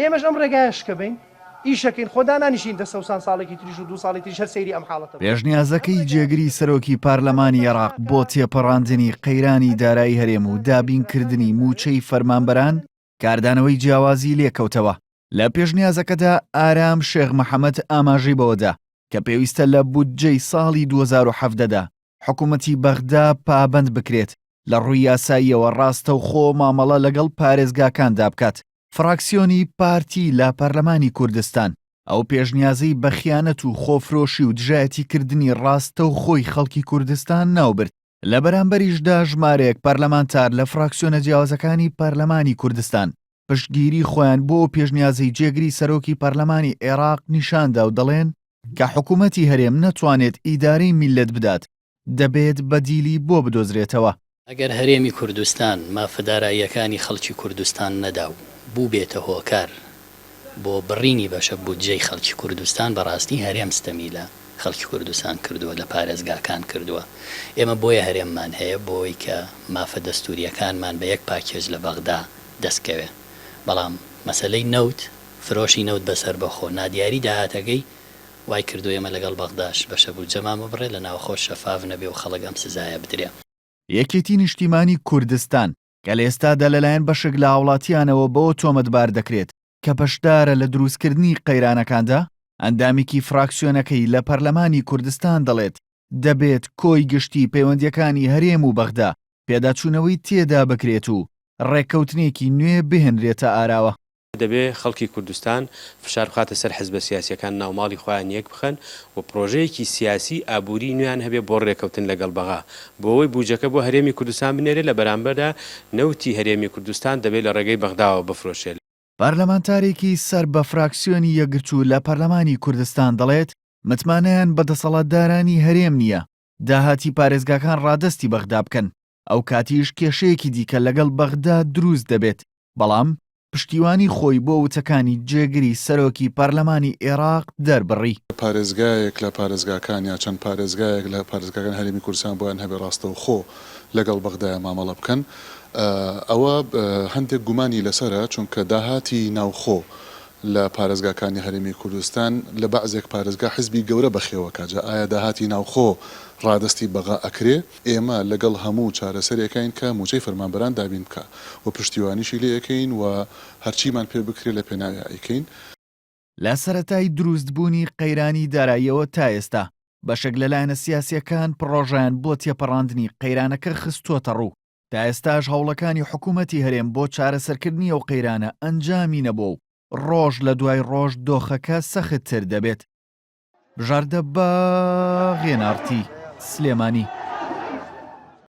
ئێمەش ئەم ڕێگایش کە بین ئیشەکەین خۆدا نانیشین دە سەوسان ساڵێکی تریش و 2 ساڵی تریش هەر سەیری ئەم حاڵەتە پێشنیازەکەی جێگری سەرۆکی پارلەمانی عێراق بۆ تێپەڕاندنی قەیرانی دارایی هەرێم و دابینکردنی موچەی فەرمانبەران کاردانەوەی جیاوازی لێکەوتەوە. لە پێشنیازەکەدا ئارام شێخ مەحەمەد ئاماژەی بەوەدا کە پێویستە لە بودجەی ساڵی 2017دا حکوومەتی بەغدا پابەند بکرێت لە ڕووی یاساییەوە ڕاستەوخۆ مامەڵە لەگەڵ پارێزگاکاندا بکات. فراکسیۆنی پارتی لا پەرلەمانی کوردستان ئەو پێشنیازەی بە خیانەت و خۆفرۆشی و دژایەتیکردنی ڕاستەوخۆی خەڵکی کوردستان ناوبرد. لە بەرامبەریشدا ژمارەیەک پەرلەمانتار لە فراکسیۆنە جیاوازەکانی پەرلەمانی کوردستان پشتگیری خۆیان بۆ پێشنیازەی جێگری سەرۆکی پەرلەمانی عێراق نیشاندا و دەڵێن کە حکوومەتی هەرێم نەتوانێت ئیدارەی میلەت بدات دەبێت بەدیلی بۆ بدۆزرێتەوە. ئەگەر هەرێمی کوردستان مافەداراییەکانی خەڵکی کوردستان نەدا و بوو بێتە هۆکار بۆ بڕینی بەشە بودجەی خەڵکی کوردستان بەڕاستی هەرێم ستەمی لە خەڵکی کوردستان کردووە لە پارێزگاکان کردووە. ئێمە بۆیە هەرێممان هەیە بۆی کە مافە دەستوریەکانمان بە یەک پاکێز لە بەغدا دەستکەوێ. بەڵام مەسەلەی نەوت فرۆشی نەوت بەسەر بەخۆ نادیاری داهاتەکەی وای کردو ئێمە لەگەڵ بەغداش بەشە بودجەمان بڕێ لە ناوخۆ شەفاف نەبێ و خەڵک ئەم سزایە بدرێ. یەکێتی نیشتیمانی کوردستان کە لە ئێستادا لەلایەن بەشێک لە هاوڵاتیانەوە بەوە تۆمەتبار دەکرێت کە بەشدارە لە دروستکردنی قەیرانەکاندا، ئەندامێکی فراکسیۆنەکەی لە پەرلەمانی کوردستان دەڵێت دەبێت کۆی گشتی پەیوەندیەکانی هەرێم و بەغدا پێداچوونەوەی تێدا بکرێت و ڕێککەوتنێکی نوێ بهێنرێتە ئاراوە. دەبێ خەڵکی کوردستان فشار بخاتە سەر حزبە سیاسیەکان ناوماڵی خۆیان یەک بخەن و پرۆژەیەکی سیاسی ئابووری نوێیان هەبێ بۆ ڕێکەوتن لەگەڵ بەغا بۆەوەی بودجەکە بۆ هەرێمی کوردستان بنێرێت لە بەرامبەردا نەوتی هەرێمی کوردستان دەبێت لە ڕێگەی بەغداوە بفرۆشێت. پارلەمانتارێکی سەر بە فراکسیۆنی یەکگرتوو لە پەرلەمانی کوردستان دەڵێت متمانەیان بە دەسەڵاتدارانی هەرێم نییە داهاتی پارێزگاکان ڕادەستی بەغدا بکەن، ئەو کاتیش کێشەیەکی دیکە لەگەڵ بەغدا دروست دەبێت. بەڵام پشتیوانی خۆی بۆ وتەکانی جێگری سەرۆکی پەرلەمانی عێراق دەربڕی. پارێزگایەک لە پارێزگاکان یا چەند پارێزگایەک لە پارێزگاکان هەرێمی کوردستان بۆیان هەبێ ڕاستەوخۆ لەگەڵ بەغدایە مامەڵە بکەن. ئەوە هەندێک گومانی لەسرە چونکە داهاتی ناوخۆ لە پارێزگاکانی هەرێمی کوردستان لە بەعزێک پارێزگا حزبی گەورە بەخێوە کاجا ئایا داهاتی ناوخۆ ڕادستی بەغا ئەکرێ. ئێمە لەگەڵ هەموو چارەسەرەکەین کە موچەی فەرمانبەران دابین بکە و پشتیوانیشی لێەکەین و هەرچیمان پێ بکرێت لە پێناوی ئەیکەین. لە سەرەتای دروستبوونی قەیرانی داراییەوە تا ئێستا بەشێک لەلایەنە سیاسیەکان پڕۆژیان بۆ تێپەڕاندنی قەیرانەکە خستووەتە ڕوو. تا ئێستاش هەوڵەکانی حکوومەتی هەرێم بۆ چارەسەرکردنی ئەو قەیرانە ئەنجامی نەبوو و ڕۆژ لە دوای ڕۆژ دۆخەکە سەختتر دەبێت. بژاردە بە غێنارتی سلێمانی.